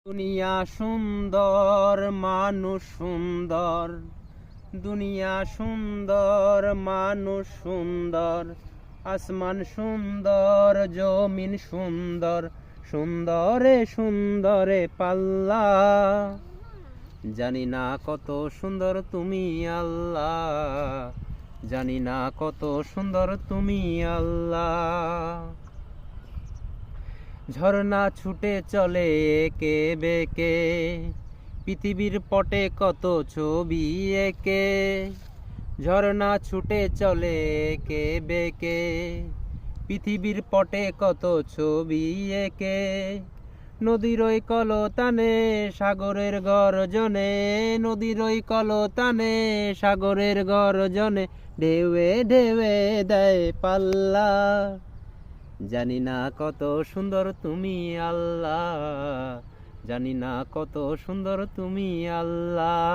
দুনিয়া সুন্দর, মানুষ সুন্দর, দুনিয়া সুন্দর, মানুষ সুন্দর, আসমান সুন্দর, জমিন সুন্দর, সুন্দরে সুন্দরে পাল্লা। জানি না কত সুন্দর তুমি আল্লাহ, জানি না কত সুন্দর তুমি আল্লাহ। ঝর্ণা ছুটে চলে একে বেঁকে, পৃথিবীর পটে কত ছবি এঁকে। ঝর্ণা ছুটে চলে একে বেঁকে, পৃথিবীর পটে কত ছবি এঁকে। নদীর ওই কলতানে সাগরের গর্জনে, নদীর ওই কলতানে সাগরের গর্জনে, ঢেউয়ে ঢেউয়ে দেয় পাল্লা। জানি না কত সুন্দর তুমি আল্লাহ, জানি না কত সুন্দর তুমি আল্লাহ।